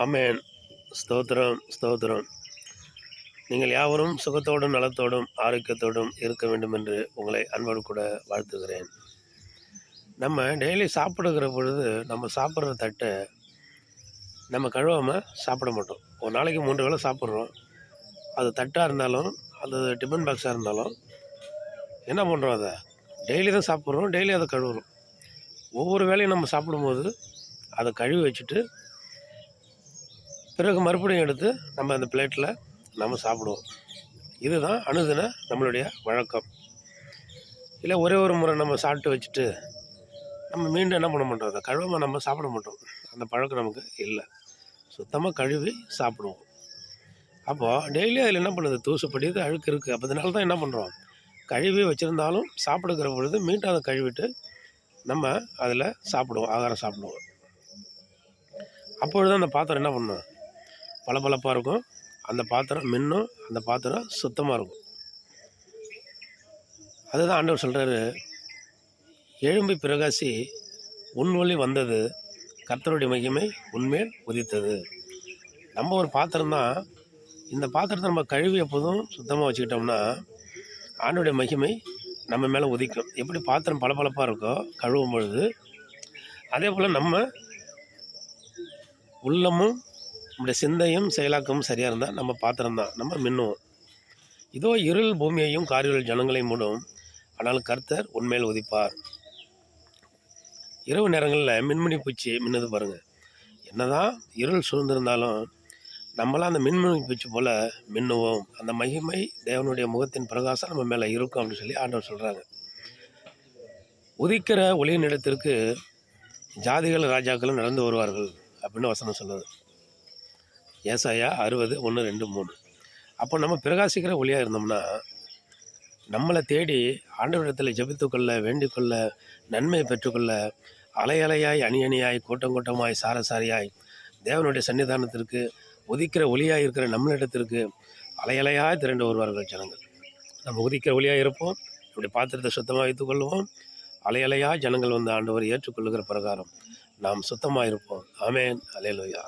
ஆமென். ஸ்தோத்திரம், ஸ்தோத்திரம். நீங்கள் யாவரும் சுகத்தோடும், நலத்தோடும், ஆரோக்கியத்தோடும் இருக்க வேண்டும் என்று உங்களை அன்போடு கூட வாழ்த்துகிறேன். நம்ம டெய்லி சாப்பிடுகிற பொழுது, நம்ம சாப்பிட்ற தட்ட நம்ம கழுவாம சாப்பிட மாட்டோம். ஒரு நாளைக்கு 3 வேளை சாப்பிட்றோம். அது தட்டா இருந்தாலும், அது டிஃபன் பாக்ஸா இருந்தாலும், என்ன பண்ணுறோம் அத? டெய்லி தான் சாப்பிட்றோம், டெய்லி அத கழுவுறோம். ஒவ்வொரு வேளையும் நம்ம சாப்பிடும்போது, அத கழுவி வச்சுட்டு, பிறகு மறுபடியும் எடுத்து நம்ம அந்த பிளேட்டில நம்ம சாப்பிடுவோம். இதுதான் அனுதின நம்மளுடைய வழக்கம். இல்லை ஒரே ஒரு முறை நம்ம சாப்பிட்டு வச்சுட்டு, நம்ம மீண்டும் என்ன பண்ண மாட்டோம், அத கழுவாம நம்ம சாப்பிட மாட்டோம். அந்த பழக்கம் நமக்கு இல்லை. சுத்தமாக கழுவி சாப்பிடுவோம். அப்போது டெய்லி அதில் என்ன பண்ணுது, தூசு படியுது, அழுக்கு இருக்குது. அப்போ அதனால தான் என்ன பண்ணுறோம், கழுவி வச்சுருந்தாலும் சாப்பிடுகிற பொழுது மீண்டும் அதை கழுவிட்டு நம்ம அதில் சாப்பிடுவோம், ஆகாரம் சாப்பிடுவோம். அப்பொழுது அந்த பாத்திரம் என்ன பண்ணும், பளபளப்பாக இருக்கும். அந்த பாத்திரம் மின்னும், அந்த பாத்திரம் சுத்தமாக இருக்கும். அதுதான் ஆண்டவர் சொல்கிறாரு, எழும்பி பிரகாசி, உன் ஒளி வந்தது, கர்த்தருடைய மகிமை உன்மேல் உதித்தது. நம்ம ஒரு பாத்திரம் தான். இந்த பாத்திரத்தை நம்ம கழுவி எப்போதும் சுத்தமாக வச்சுக்கிட்டோம்னா ஆண்டவருடைய மகிமை நம்ம மேலே உதிக்கும். எப்படி பாத்திரம் பளபளப்பாக இருக்கோ கழுவும் பொழுது, அதே போல் நம்ம உள்ளமும் நம்முடைய சிந்தையும் செயலாக்கமும் சரியாக இருந்தால் நம்ம பாத்திரம் தான், நம்ம மின்னுவோம். இதோ இருள் பூமியையும் காரிருள் ஜனங்களையும் மூடும், ஆனாலும் கர்த்தர் உன்மேல் உதிப்பார். இரவு நேரங்களில் மின்மினி பூச்சி மின்னது பாருங்கள். என்னதான் இருள் சூழ்ந்திருந்தாலும் நம்மளாம் அந்த மின்மினி பூச்சி போல் மின்னுவோம். அந்த மகிமை தேவனுடைய முகத்தின் பிரகாசம் நம்ம மேலே இருக்கும் அப்படின்னு சொல்லி ஆண்டவர் சொல்கிறாங்க. உதிக்கிற ஒளியின் இடத்திற்கு ஜாதிகள் ராஜாக்களும் நடந்து வருவார்கள் அப்படின்னு வசனம் சொல்லுது. ஏசாயா 60:1-2-3. அப்போ நம்ம பிரகாசிக்கிற ஒளியாக இருந்தோம்னா, நம்மளை தேடி ஆண்டவரிடத்தில் ஜெபித்துக்கொள்ள, வேண்டிக்கொள்ள, நன்மையை பெற்றுக்கொள்ள, அலையலையாய், அணி அணியாய், கூட்டம் கூட்டமாய், சாரசாரியாய் தேவனுடைய சன்னிதானத்திற்கு உதிக்கிற ஒளியாக இருக்கிற நம்மளிடத்திற்கு அலையலையாக திரண்டு வருவார்கள் ஜனங்கள். நம்ம உதிக்கிற ஒளியாக இருப்போம், இப்படி பாத்திரத்தை சுத்தமாக வைத்துக் கொள்வோம். அலையலையாக ஜனங்கள் வந்து ஆண்டவர் ஏற்றுக்கொள்ளுகிற பிரகாரம் நாம் சுத்தமாக இருப்போம். ஆமென். அல்லேலூயா.